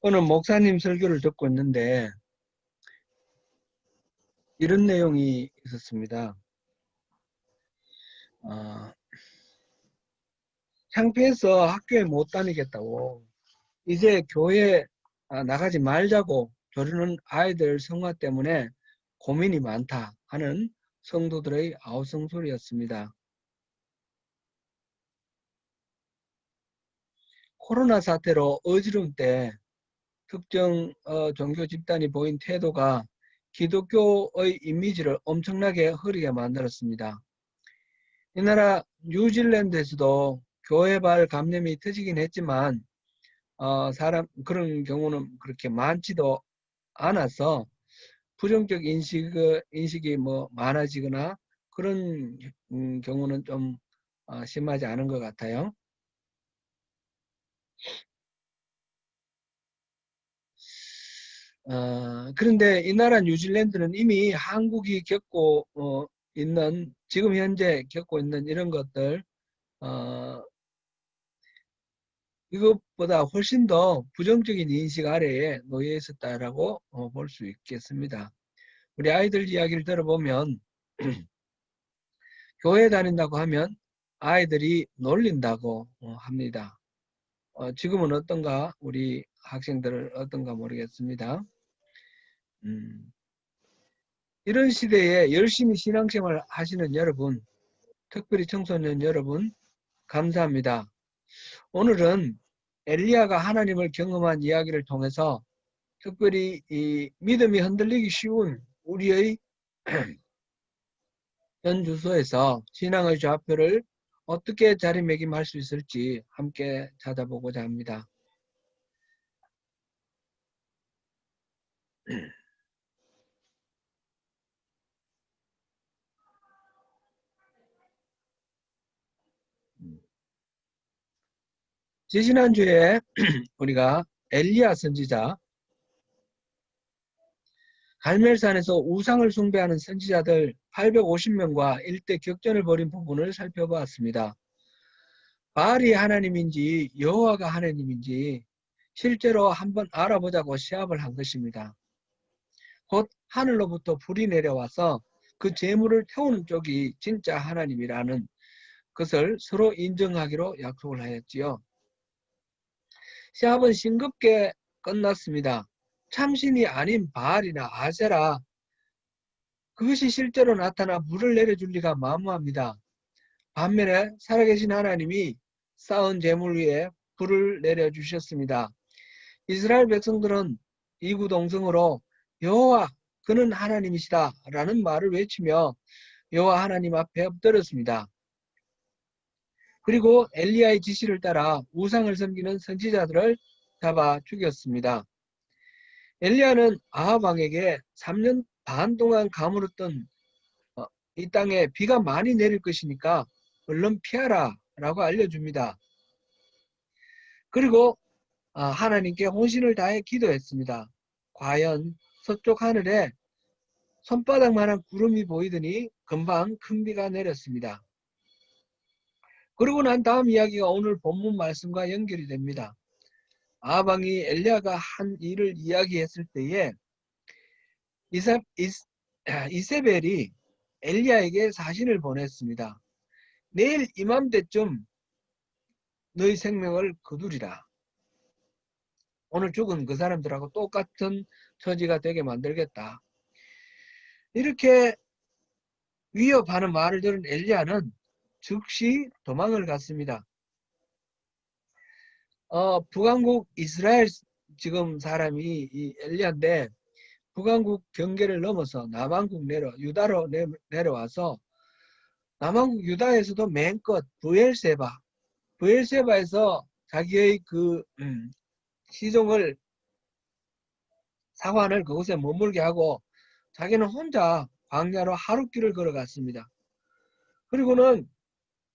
오늘 목사님 설교를 듣고 있는데 이런 내용이 있었습니다. 어, 창피해서 학교에 못 다니겠다고, 이제 교회 나가지 말자고 조르는 아이들 성화 때문에 고민이 많다 하는 성도들의 아우성 소리였습니다. 코로나 사태로 어지러움 때 특정 종교 집단이 보인 태도가 기독교의 이미지를 엄청나게 흐리게 만들었습니다. 이 나라 뉴질랜드에서도 교회발 감염이 터지긴 했지만 그런 경우는 그렇게 많지도 않아서 부정적 인식이 뭐 많아지거나 그런 경우는 좀 심하지 않은 것 같아요. 그런데 이 나라 뉴질랜드는 이미 한국이 겪고 있는, 지금 현재 겪고 있는 이런 것들, 어, 이것보다 훨씬 더 부정적인 인식 아래에 놓여 있었다라고 볼 수 있겠습니다. 우리 아이들 이야기를 들어보면 교회 다닌다고 하면 아이들이 놀린다고 합니다. 지금은 어떤가, 우리 학생들 어떤가 모르겠습니다. 음, 이런 시대에 열심히 신앙생활 하시는 여러분, 특별히 청소년 여러분, 감사합니다. 오늘은 엘리야가 하나님을 경험한 이야기를 통해서 특별히 이 믿음이 흔들리기 쉬운 우리의 현 주소에서 신앙의 좌표를 어떻게 자리매김할 수 있을지 함께 찾아보고자 합니다. 지지난주에 우리가 엘리야 선지자, 갈멜산에서 우상을 숭배하는 선지자들 850명과 일대 격전을 벌인 부분을 살펴보았습니다. 바알이 하나님인지 여호와가 하나님인지 실제로 한번 알아보자고 시합을 한 것입니다. 곧 하늘로부터 불이 내려와서 그 재물을 태우는 쪽이 진짜 하나님이라는 것을 서로 인정하기로 약속을 하였지요. 시합은 싱겁게 끝났습니다. 참신이 아닌 바알이나 아세라, 그것이 실제로 나타나 불을 내려줄 리가 만무합니다. 반면에 살아계신 하나님이 쌓은 재물 위에 불을 내려주셨습니다. 이스라엘 백성들은 이구동성으로 여호와 그는 하나님이시다 라는 말을 외치며 여호와 하나님 앞에 엎드렸습니다. 그리고 엘리야의 지시를 따라 우상을 섬기는 선지자들을 잡아 죽였습니다. 엘리야는 아합 왕에게 3년 반 동안 가물었던 이 땅에 비가 많이 내릴 것이니까 얼른 피하라 라고 알려줍니다. 그리고 하나님께 혼신을 다해 기도했습니다. 과연 서쪽 하늘에 손바닥만한 구름이 보이더니 금방 큰 비가 내렸습니다. 그러고 난 다음 이야기가 오늘 본문 말씀과 연결이 됩니다. 아합 왕이 엘리야가 한 일을 이야기했을 때에 이세벨이 엘리야에게 사신을 보냈습니다. 내일 이맘때쯤 너희 생명을 거두리라. 오늘 죽은 그 사람들하고 똑같은 처지가 되게 만들겠다. 이렇게 위협하는 말을 들은 엘리야는 즉시 도망을 갔습니다. 북왕국 이스라엘 지금 사람이 이 엘리야인데 북왕국 경계를 넘어서 남왕국 유다로 내려와서 남왕국 유다에서도 맨 끝 부엘세바에서 자기의 그 시종을 사관을 그곳에 머물게 하고 자기는 혼자 광야로 하룻길을 걸어갔습니다. 그리고는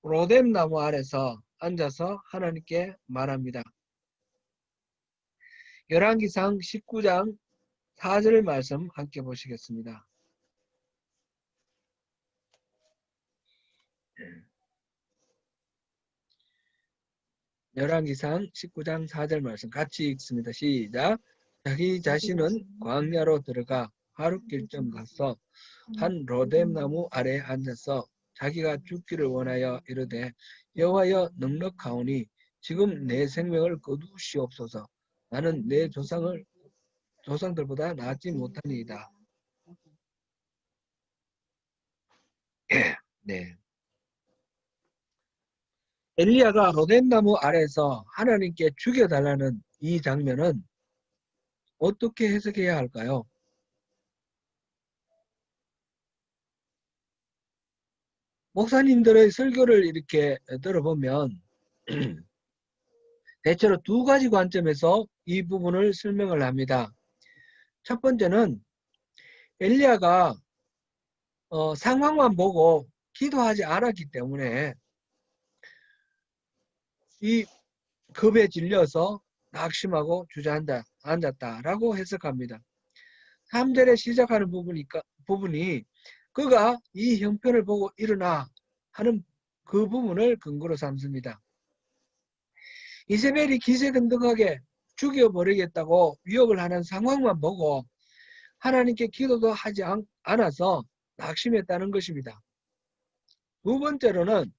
로뎀 나무 아래서 앉아서 하나님께 말합니다. 열왕기상 19장 4절 말씀 함께 보시겠습니다. 열왕기상 19장 4절 말씀 같이 읽습니다. 시작. 자기 자신은 광야로 들어가 하룻길쯤 가서 한 로뎀 나무 아래에 앉아서 자기가 죽기를 원하여 이르되 여호와여 넉넉하오니 지금 내 생명을 거두시옵소서. 나는 내 조상들보다 낫지 못하니이다. 네. 엘리야가 로뎀 나무 아래에서 하나님께 죽여달라는 이 장면은 어떻게 해석해야 할까요? 목사님들의 설교를 이렇게 들어보면 대체로 두 가지 관점에서 이 부분을 설명을 합니다. 첫 번째는 엘리야가 상황만 보고 기도하지 않았기 때문에 이 겁에 질려서 낙심하고 주저앉았다라고 해석합니다. 3절에 시작하는 부분이 그가 이 형편을 보고 일어나 하는 그 부분을 근거로 삼습니다. 이세벨이 기세등등하게 죽여버리겠다고 위협을 하는 상황만 보고 하나님께 기도도 하지 않아서 낙심했다는 것입니다. 두 번째로는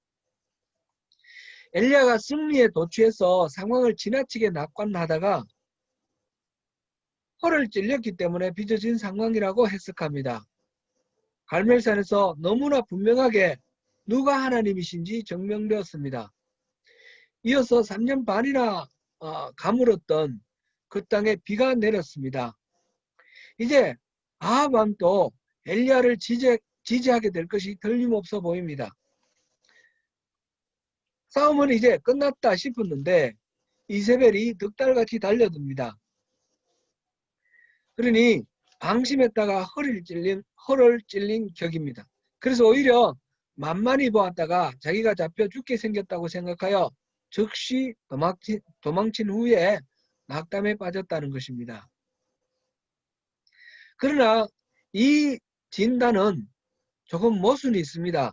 엘리야가 승리에 도취해서 상황을 지나치게 낙관하다가 허를 찔렸기 때문에 빚어진 상황이라고 해석합니다. 갈멜산에서 너무나 분명하게 누가 하나님이신지 증명되었습니다. 이어서 3년 반이나 가물었던 그 땅에 비가 내렸습니다. 이제 아합 왕도 엘리야를 지지하게 될 것이 틀림없어 보입니다. 싸움은 이제 끝났다 싶었는데 이세벨이 득달같이 달려듭니다. 그러니 방심했다가 허를 찔린 격입니다. 그래서 오히려 만만히 보았다가 자기가 잡혀 죽게 생겼다고 생각하여 즉시 도망친 후에 낙담에 빠졌다는 것입니다. 그러나 이 진단은 조금 모순이 있습니다.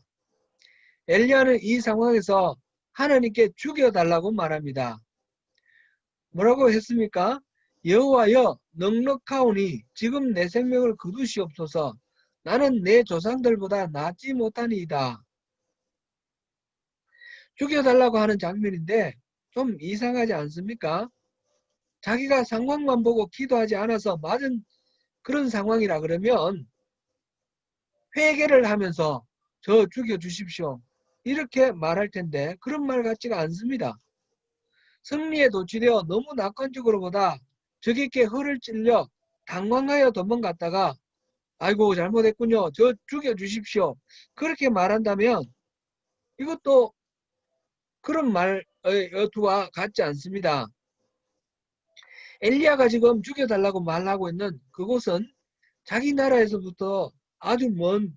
엘리야는 이 상황에서 하나님께 죽여달라고 말합니다. 뭐라고 했습니까? 여호와여 넉넉하오니 지금 내 생명을 거두시옵소서. 나는 내 조상들보다 낫지 못하니이다. 죽여달라고 하는 장면인데 좀 이상하지 않습니까? 자기가 상황만 보고 기도하지 않아서 맞은 그런 상황이라 그러면 회개를 하면서 저 죽여주십시오. 이렇게 말할 텐데 그런 말 같지가 않습니다. 승리에 도취되어 너무 낙관적으로 보다 적에게 허를 찔려 당황하여 도망갔다가 아이고 잘못했군요. 저 죽여주십시오. 그렇게 말한다면 이것도 그런 말의 어투와 같지 않습니다. 엘리야가 지금 죽여달라고 말하고 있는 그곳은 자기 나라에서부터 아주 먼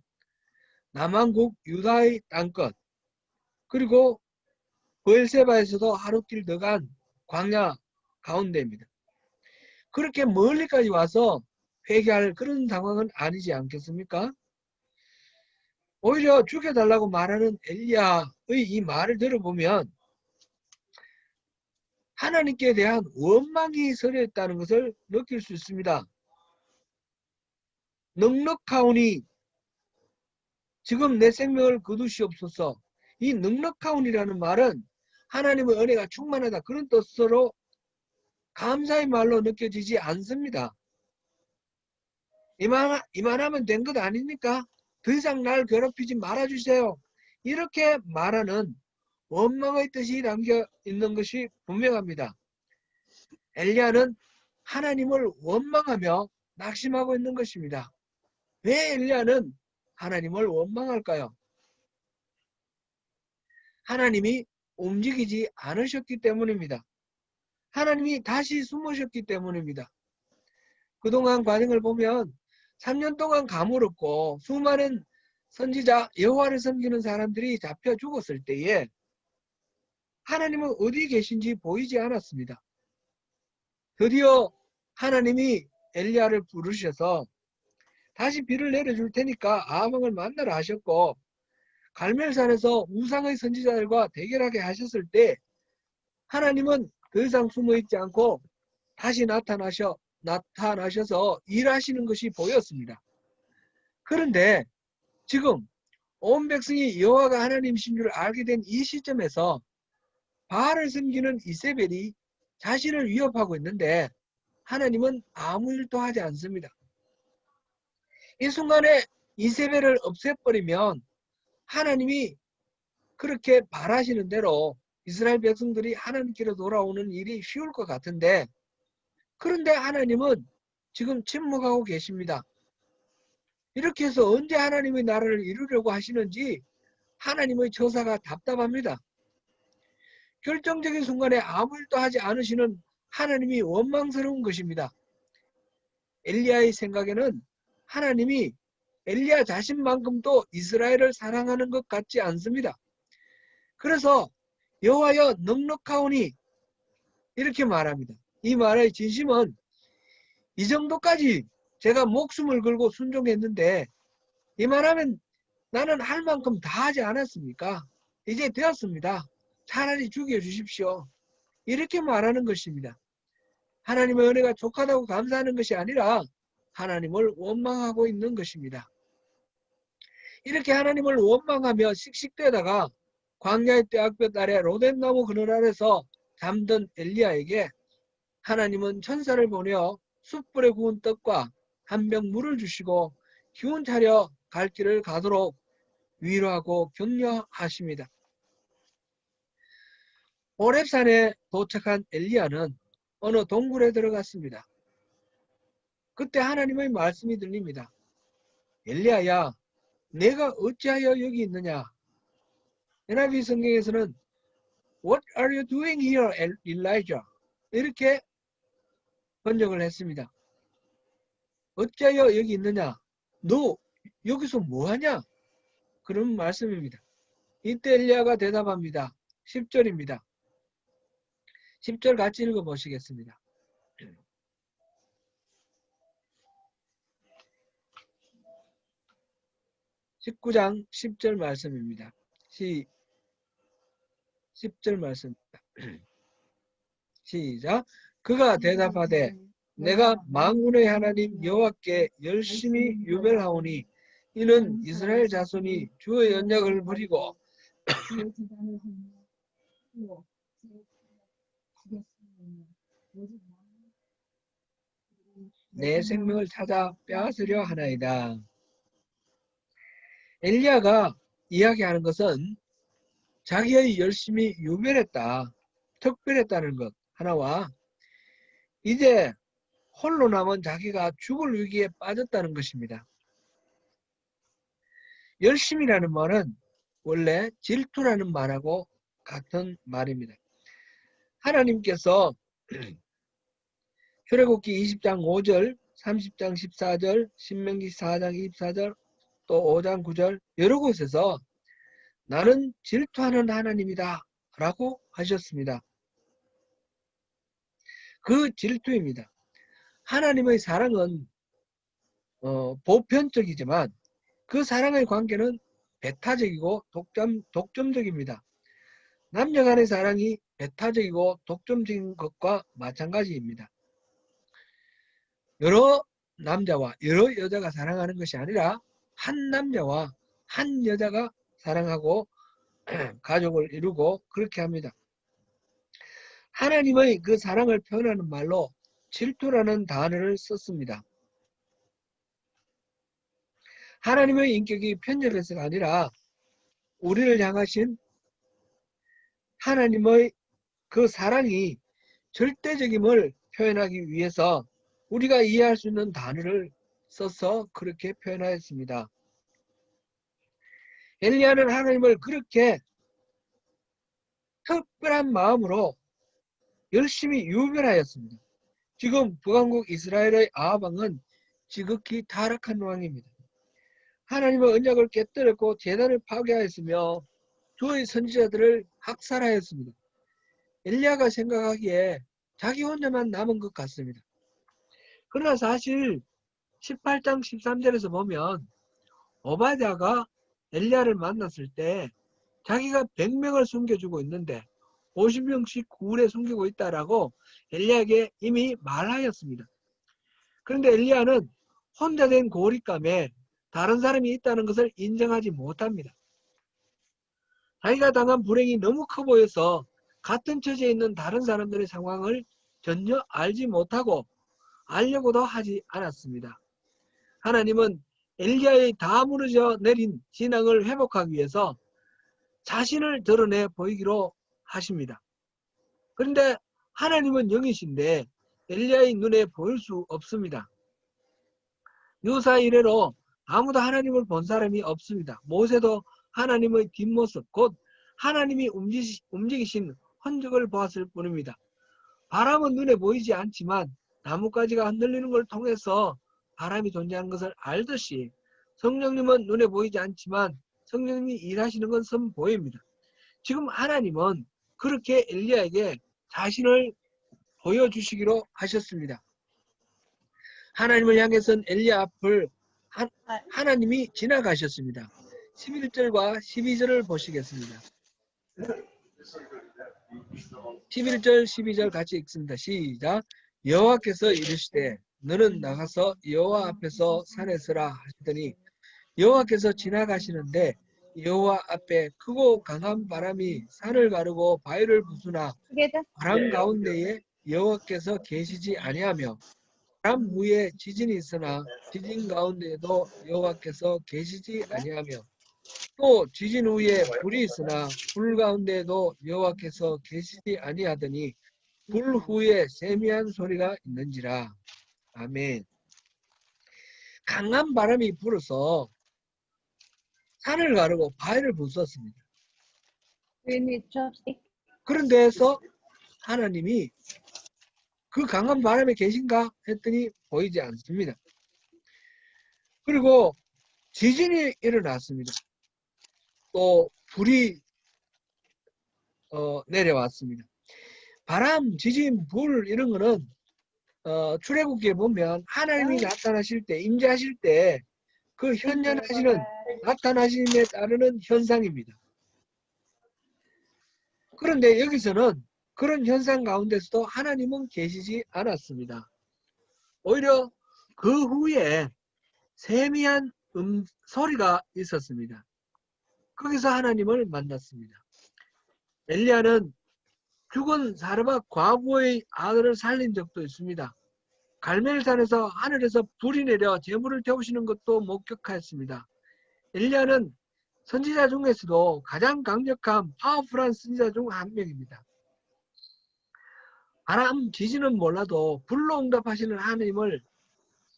남한국 유다의 땅끝 그리고 브엘세바에서도 하루길 더 간 광야 가운데입니다. 그렇게 멀리까지 와서 회개할 그런 상황은 아니지 않겠습니까? 오히려 죽여달라고 말하는 엘리야의 이 말을 들어보면 하나님께 대한 원망이 서려 있다는 것을 느낄 수 있습니다. 넉넉하오니 지금 내 생명을 거두시옵소서. 이 넉넉하오니라는 말은 하나님의 은혜가 충만하다 그런 뜻으로 감사의 말로 느껴지지 않습니다. 이만하면 된 것 아닙니까? 더 이상 날 괴롭히지 말아주세요. 이렇게 말하는 원망의 뜻이 담겨 있는 것이 분명합니다. 엘리야는 하나님을 원망하며 낙심하고 있는 것입니다. 왜 엘리야는 하나님을 원망할까요? 하나님이 움직이지 않으셨기 때문입니다. 하나님이 다시 숨으셨기 때문입니다. 그동안 과정을 보면 3년 동안 가물었고 수많은 선지자 여호와를 섬기는 사람들이 잡혀 죽었을 때에 하나님은 어디 계신지 보이지 않았습니다. 드디어 하나님이 엘리야를 부르셔서 다시 비를 내려줄 테니까 아합 왕을 만나라 하셨고 갈멜산에서 우상의 선지자들과 대결하게 하셨을 때 하나님은 더 이상 숨어있지 않고 다시 나타나셔서 일하시는 것이 보였습니다. 그런데 지금 온 백성이 여호와가 하나님이신 줄 알게 된 이 시점에서 바알을 섬기는 이세벨이 자신을 위협하고 있는데 하나님은 아무 일도 하지 않습니다. 이 순간에 이세벨을 없애버리면 하나님이 그렇게 바라시는 대로 이스라엘 백성들이 하나님께로 돌아오는 일이 쉬울 것 같은데, 그런데 하나님은 지금 침묵하고 계십니다. 이렇게 해서 언제 하나님의 나라를 이루려고 하시는지 하나님의 처사가 답답합니다. 결정적인 순간에 아무 일도 하지 않으시는 하나님이 원망스러운 것입니다. 엘리야의 생각에는 하나님이 엘리야 자신만큼도 이스라엘을 사랑하는 것 같지 않습니다. 그래서 여호와여 넉넉하오니 이렇게 말합니다. 이 말의 진심은 이 정도까지 제가 목숨을 걸고 순종했는데 이 말하면 나는 할 만큼 다 하지 않았습니까? 이제 되었습니다. 차라리 죽여주십시오. 이렇게 말하는 것입니다. 하나님의 은혜가 족하다고 감사하는 것이 아니라 하나님을 원망하고 있는 것입니다. 이렇게 하나님을 원망하며 씩씩대다가 광야의 떼약볕 아래 로뎀나무 그늘 아래서 잠든 엘리야에게 하나님은 천사를 보내어 숯불에 구운 떡과 한 병 물을 주시고 기운 차려 갈 길을 가도록 위로하고 격려하십니다. 호렙산에 도착한 엘리야는 어느 동굴에 들어갔습니다. 그때 하나님의 말씀이 들립니다. 엘리야야, 내가 어찌하여 여기 있느냐? NIV 성경에서는 What are you doing here, Elijah? 이렇게 번역을 했습니다. 어찌하여 여기 있느냐? 너 여기서 뭐하냐? 그런 말씀입니다. 이때 엘리야가 대답합니다. 10절입니다. 10절 같이 읽어보시겠습니다. 19장 10절 말씀입니다. 10절 말씀입니다. 시작. 그가 대답하되 내가 만군의 하나님 여호와께 열심히 유별하오니 이는 이스라엘 자손이 주의 언약을 버리고 내 생명을 찾아 빼앗으려 하나이다. 엘리야가 이야기하는 것은 자기의 열심히 유별했다, 특별했다는 것 하나와 이제 홀로 남은 자기가 죽을 위기에 빠졌다는 것입니다. 열심이라는 말은 원래 질투라는 말하고 같은 말입니다. 하나님께서 출애굽기 20장 5절, 30장 14절, 신명기 4장 24절, 또 5장 9절 여러 곳에서 나는 질투하는 하나님이다 라고 하셨습니다. 그 질투입니다. 하나님의 사랑은 보편적이지만 그 사랑의 관계는 배타적이고 독점적입니다. 남녀 간의 사랑이 배타적이고 독점적인 것과 마찬가지입니다. 여러 남자와 여러 여자가 사랑하는 것이 아니라 한 남자와 한 여자가 사랑하고 가족을 이루고 그렇게 합니다. 하나님의 그 사랑을 표현하는 말로 질투라는 단어를 썼습니다. 하나님의 인격이 편협해서가 아니라 우리를 향하신 하나님의 그 사랑이 절대적임을 표현하기 위해서 우리가 이해할 수 있는 단어를 써서 그렇게 표현하였습니다. 엘리야는 하나님을 그렇게 특별한 마음으로 열심히 유별하였습니다. 지금 북왕국 이스라엘의 아합 왕은 지극히 타락한 왕입니다. 하나님의 언약을 깨뜨렸고 제단을 파괴하였으며 주의 선지자들을 학살하였습니다. 엘리야가 생각하기에 자기 혼자만 남은 것 같습니다. 그러나 사실 18장 13절에서 보면 오바댜가 엘리야를 만났을 때 자기가 100명을 숨겨주고 있는데 50명씩 굴에 숨기고 있다라고 엘리야에게 이미 말하였습니다. 그런데 엘리야는 혼자 된 고립감에 다른 사람이 있다는 것을 인정하지 못합니다. 자기가 당한 불행이 너무 커 보여서 같은 처지에 있는 다른 사람들의 상황을 전혀 알지 못하고 알려고도 하지 않았습니다. 하나님은 엘리야의 다 무너져 내린 신앙을 회복하기 위해서 자신을 드러내 보이기로 하십니다. 그런데 하나님은 영이신데 엘리야의 눈에 보일 수 없습니다. 유사 이래로 아무도 하나님을 본 사람이 없습니다. 모세도 하나님의 뒷모습, 곧 하나님이 움직이신 흔적을 보았을 뿐입니다. 바람은 눈에 보이지 않지만 나뭇가지가 흔들리는 걸 통해서 바람이 존재하는 것을 알듯이 성령님은 눈에 보이지 않지만 성령님이 일하시는 건 선보입니다. 지금 하나님은 그렇게 엘리야에게 자신을 보여주시기로 하셨습니다. 하나님을 향해선 엘리야 앞을 하나님이 지나가셨습니다. 11절과 12절을 보시겠습니다. 11절, 12절 같이 읽습니다. 시작. 여호와께서 이르시되 너는 나가서 여호와 앞에서 산에 서라 하시더니 여호와께서 지나가시는데 여호와 앞에 크고 강한 바람이 산을 가르고 바위를 부수나 바람 가운데에 여호와께서 계시지 아니하며 바람 후에 지진이 있으나 지진 가운데에도 여호와께서 계시지 아니하며 또 지진 후에 불이 있으나 불 가운데에도 여호와께서 계시지 아니하더니 불 후에 세미한 소리가 있는지라. 아멘. 강한 바람이 불어서 산을 가르고 바위를 부수었습니다. 그런 데에서 하나님이 그 강한 바람에 계신가 했더니 보이지 않습니다. 그리고 지진이 일어났습니다. 또 불이 내려왔습니다. 바람, 지진, 불 이런 거는 출애굽기에 보면 하나님이 나타나실 때, 임재하실 때 그 현현하시는 나타나심에 따르는 현상입니다. 그런데 여기서는 그런 현상 가운데서도 하나님은 계시지 않았습니다. 오히려 그 후에 세미한 소리가 있었습니다. 거기서 하나님을 만났습니다. 엘리야는 죽은 사르밧 과부의 아들을 살린 적도 있습니다. 갈멜산에서 하늘에서 불이 내려 제물을 태우시는 것도 목격하였습니다. 엘리야는 선지자 중에서도 가장 강력한 파워풀한 선지자 중 한 명입니다. 바람, 지진은 몰라도 불로 응답하시는 하나님을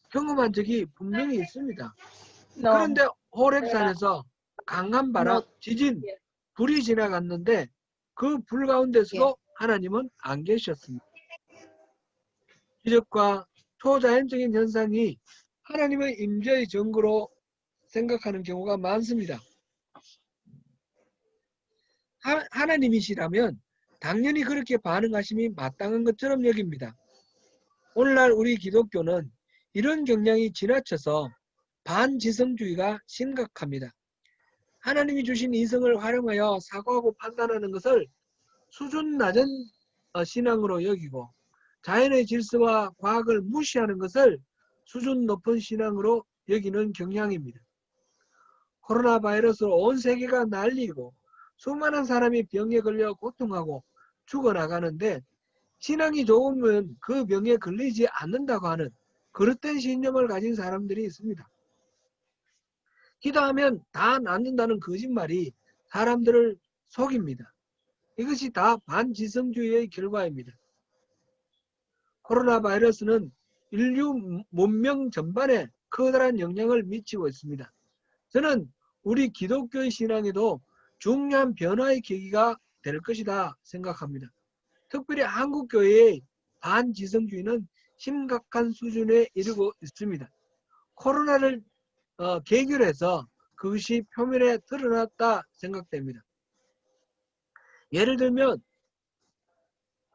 경험한 적이 분명히 있습니다. 그런데 호렙산에서 강한 바람, 지진, 불이 지나갔는데 그 불 가운데서도 하나님은 안 계셨습니다. 기적과 초자연적인 현상이 하나님의 임재의 증거로 생각하는 경우가 많습니다. 하나님이시라면 당연히 그렇게 반응하심이 마땅한 것처럼 여깁니다. 오늘날 우리 기독교는 이런 경향이 지나쳐서 반지성주의가 심각합니다. 하나님이 주신 이성을 활용하여 사고하고 판단하는 것을 수준 낮은 신앙으로 여기고 자연의 질서와 과학을 무시하는 것을 수준 높은 신앙으로 여기는 경향입니다. 코로나 바이러스로 온 세계가 난리고 수많은 사람이 병에 걸려 고통하고 죽어나가는데 신앙이 좋으면 그 병에 걸리지 않는다고 하는 그릇된 신념을 가진 사람들이 있습니다. 기도하면 다 낫는다는 거짓말이 사람들을 속입니다. 이것이 다 반지성주의의 결과입니다. 코로나 바이러스는 인류 문명 전반에 커다란 영향을 미치고 있습니다. 저는 우리 기독교의 신앙에도 중요한 변화의 계기가 될 것이다 생각합니다. 특별히 한국교회의 반지성주의는 심각한 수준에 이르고 있습니다. 코로나를 계기로 해서 그것이 표면에 드러났다 생각됩니다. 예를 들면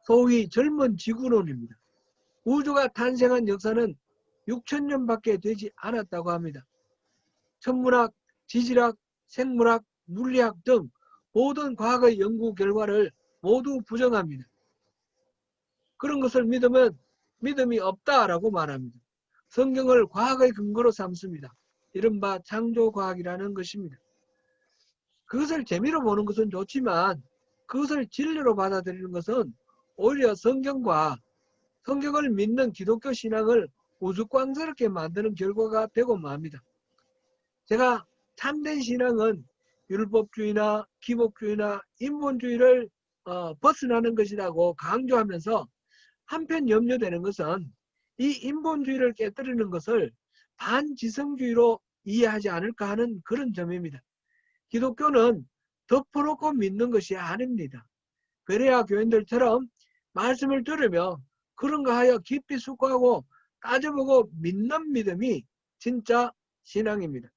소위 젊은 지구론입니다. 우주가 탄생한 역사는 6,000년밖에 되지 않았다고 합니다. 천문학, 지질학, 생물학, 물리학 등 모든 과학의 연구 결과를 모두 부정합니다. 그런 것을 믿으면 믿음이 없다라고 말합니다. 성경을 과학의 근거로 삼습니다. 이른바 창조과학이라는 것입니다. 그것을 재미로 보는 것은 좋지만 그것을 진리로 받아들이는 것은 오히려 성경을 믿는 기독교 신앙을 우스꽝스럽게 만드는 결과가 되고 맙니다. 제가 참된 신앙은 율법주의나 기복주의나 인본주의를 벗어나는 것이라고 강조하면서 한편 염려되는 것은 이 인본주의를 깨뜨리는 것을 반지성주의로 이해하지 않을까 하는 그런 점입니다. 기독교는 덮어놓고 믿는 것이 아닙니다. 베레아 교인들처럼 말씀을 들으며 그런가 하여 깊이 숙고하고 따져보고 믿는 믿음이 진짜 신앙입니다.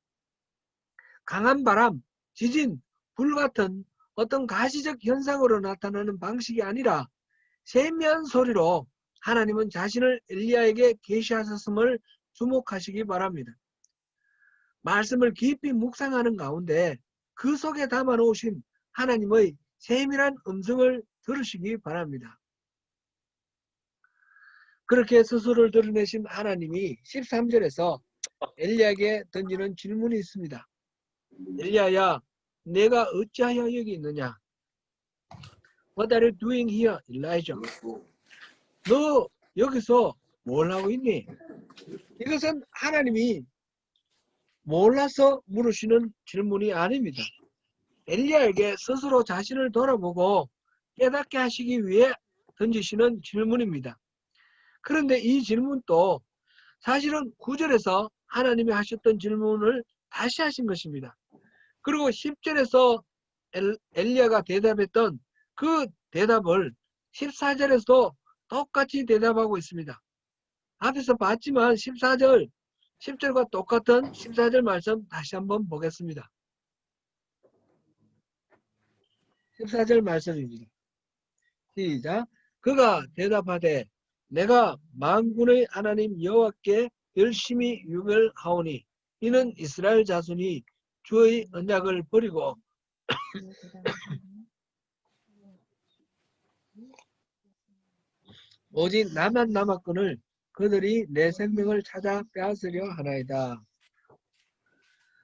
강한 바람, 지진, 불 같은 어떤 가시적 현상으로 나타나는 방식이 아니라 세미한 소리로 하나님은 자신을 엘리야에게 계시하셨음을 주목하시기 바랍니다. 말씀을 깊이 묵상하는 가운데 그 속에 담아놓으신 하나님의 세밀한 음성을 들으시기 바랍니다. 그렇게 스스로를 드러내신 하나님이 13절에서 엘리야에게 던지는 질문이 있습니다. 엘리야야, 내가 어찌하여 여기 있느냐? What are you doing here, Elijah? 너 여기서 뭘 하고 있니? 이것은 하나님이 몰라서 물으시는 질문이 아닙니다. 엘리야에게 스스로 자신을 돌아보고 깨닫게 하시기 위해 던지시는 질문입니다. 그런데 이 질문도 사실은 9절에서 하나님이 하셨던 질문을 다시 하신 것입니다. 그리고 10절에서 엘리야가 대답했던 그 대답을 14절에서도 똑같이 대답하고 있습니다. 앞에서 봤지만 14절, 10절과 똑같은 14절 말씀 다시 한번 보겠습니다. 14절 말씀입니다. 시작. 그가 대답하되 내가 만군의 하나님 여호와께 열심히 유별하오니 이는 이스라엘 자손이 주의 언약을 버리고 오직 나만 남았거늘 그들이 내 생명을 찾아 빼앗으려 하나이다.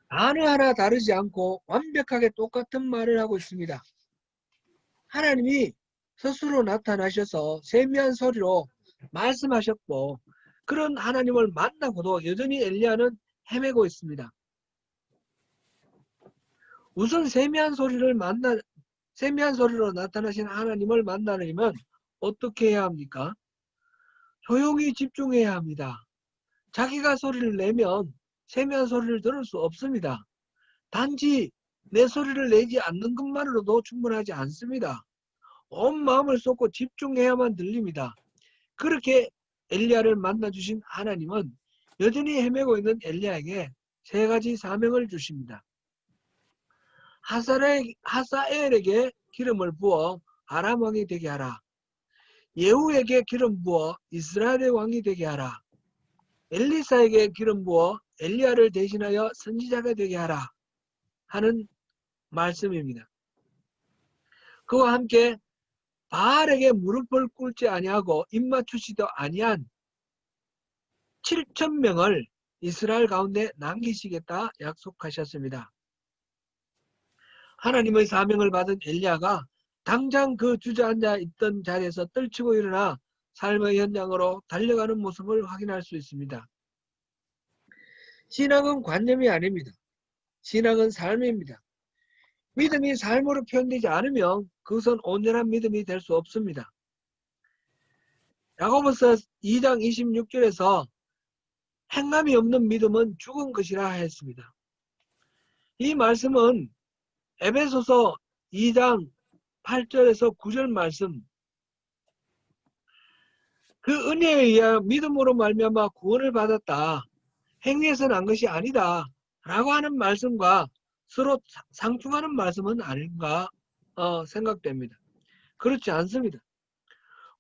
단어 하나 다르지 않고 완벽하게 똑같은 말을 하고 있습니다. 하나님이 스스로 나타나셔서 세미한 소리로 말씀하셨고 그런 하나님을 만나고도 여전히 엘리야는 헤매고 있습니다. 우선 세미한 소리로 나타나신 하나님을 만나려면 어떻게 해야 합니까? 조용히 집중해야 합니다. 자기가 소리를 내면 세미한 소리를 들을 수 없습니다. 단지 내 소리를 내지 않는 것만으로도 충분하지 않습니다. 온 마음을 쏟고 집중해야만 들립니다. 그렇게 엘리야를 만나주신 하나님은 여전히 헤매고 있는 엘리야에게 세 가지 사명을 주십니다. 하사엘에게 기름을 부어 아람 왕이 되게 하라. 예후에게 기름 부어 이스라엘의 왕이 되게 하라. 엘리사에게 기름 부어 엘리야를 대신하여 선지자가 되게 하라 하는 말씀입니다. 그와 함께 바알에게 무릎을 꿇지 아니하고 입맞추지도 아니한 7,000명을 이스라엘 가운데 남기시겠다 약속하셨습니다. 하나님의 사명을 받은 엘리야가 당장 그 주저앉아 있던 자리에서 떨치고 일어나 삶의 현장으로 달려가는 모습을 확인할 수 있습니다. 신앙은 관념이 아닙니다. 신앙은 삶입니다. 믿음이 삶으로 표현되지 않으면 그것은 온전한 믿음이 될 수 없습니다. 야고보서 2장 26절에서 행함이 없는 믿음은 죽은 것이라 했습니다. 이 말씀은 에베소서 2장 8절에서 9절 말씀, 그 은혜에 의하여 믿음으로 말미암아 구원을 받았다. 행위에서 난 것이 아니다. 라고 하는 말씀과 서로 상충하는 말씀은 아닌가 생각됩니다. 그렇지 않습니다.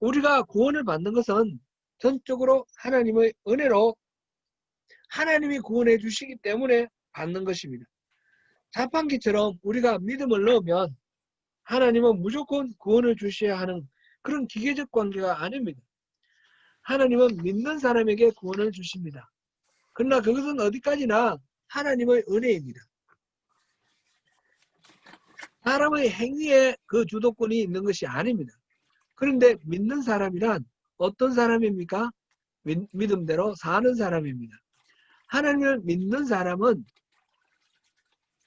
우리가 구원을 받는 것은 전적으로 하나님의 은혜로 하나님이 구원해 주시기 때문에 받는 것입니다. 자판기처럼 우리가 믿음을 넣으면 하나님은 무조건 구원을 주셔야 하는 그런 기계적 관계가 아닙니다. 하나님은 믿는 사람에게 구원을 주십니다. 그러나 그것은 어디까지나 하나님의 은혜입니다. 사람의 행위에 그 주도권이 있는 것이 아닙니다. 그런데 믿는 사람이란 어떤 사람입니까? 믿음대로 사는 사람입니다. 하나님을 믿는 사람은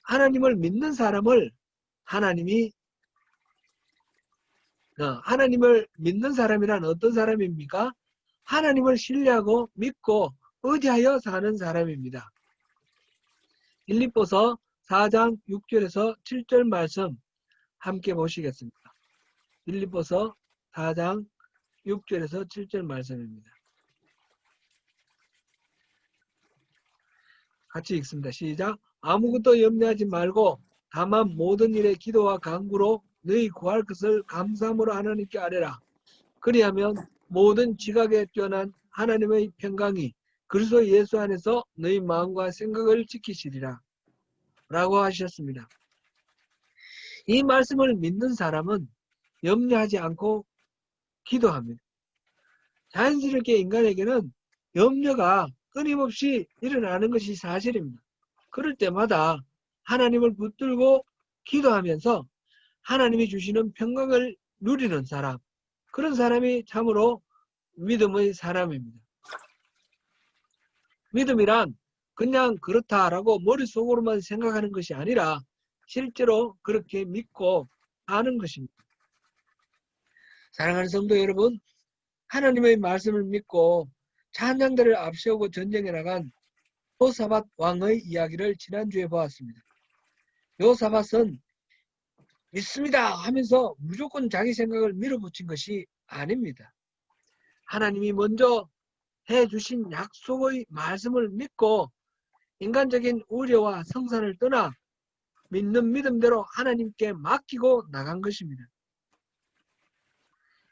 하나님을 믿는 사람을 하나님을 믿는 사람이란 어떤 사람입니까? 하나님을 신뢰하고 믿고 의지하여 사는 사람입니다. 빌립보서 4장 6절에서 7절 말씀 함께 보시겠습니다. 빌립보서 4장 6절에서 7절 말씀입니다. 같이 읽습니다. 시작. 아무것도 염려하지 말고 다만 모든 일에 기도와 간구로 너희 구할 것을 감사함으로 하나님께 아뢰라. 그리하면 모든 지각에 뛰어난 하나님의 평강이 그리스도 예수 안에서 너희 마음과 생각을 지키시리라. 라고 하셨습니다. 이 말씀을 믿는 사람은 염려하지 않고 기도합니다. 자연스럽게 인간에게는 염려가 끊임없이 일어나는 것이 사실입니다. 그럴 때마다 하나님을 붙들고 기도하면서 하나님이 주시는 평강을 누리는 사람, 그런 사람이 참으로 믿음의 사람입니다. 믿음이란 그냥 그렇다라고 머릿속으로만 생각하는 것이 아니라 실제로 그렇게 믿고 사는 것입니다. 사랑하는 성도 여러분, 하나님의 말씀을 믿고 찬양들을 앞세우고 전쟁에 나간 요사밧 왕의 이야기를 지난주에 보았습니다. 요사밧은 믿습니다 하면서 무조건 자기 생각을 밀어붙인 것이 아닙니다. 하나님이 먼저 해주신 약속의 말씀을 믿고 인간적인 우려와 성산을 떠나 믿는 믿음대로 하나님께 맡기고 나간 것입니다.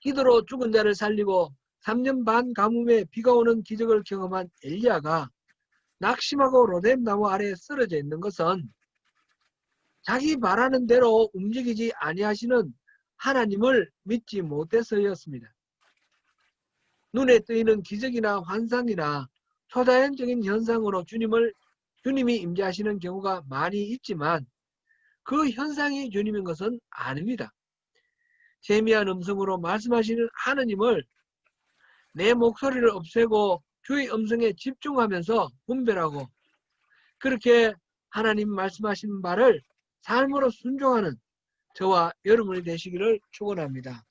기도로 죽은 자를 살리고 3년 반 가뭄에 비가 오는 기적을 경험한 엘리야가 낙심하고 로뎀 나무 아래에 쓰러져 있는 것은 자기 바라는 대로 움직이지 아니하시는 하나님을 믿지 못해서였습니다. 눈에 뜨이는 기적이나 환상이나 초자연적인 현상으로 주님이 임재하시는 경우가 많이 있지만 그 현상이 주님인 것은 아닙니다. 세미한 음성으로 말씀하시는 하느님을 내 목소리를 없애고 주의 음성에 집중하면서 분별하고 그렇게 하나님 말씀하신 바를 삶으로 순종하는 저와 여러분이 되시기를 축원합니다.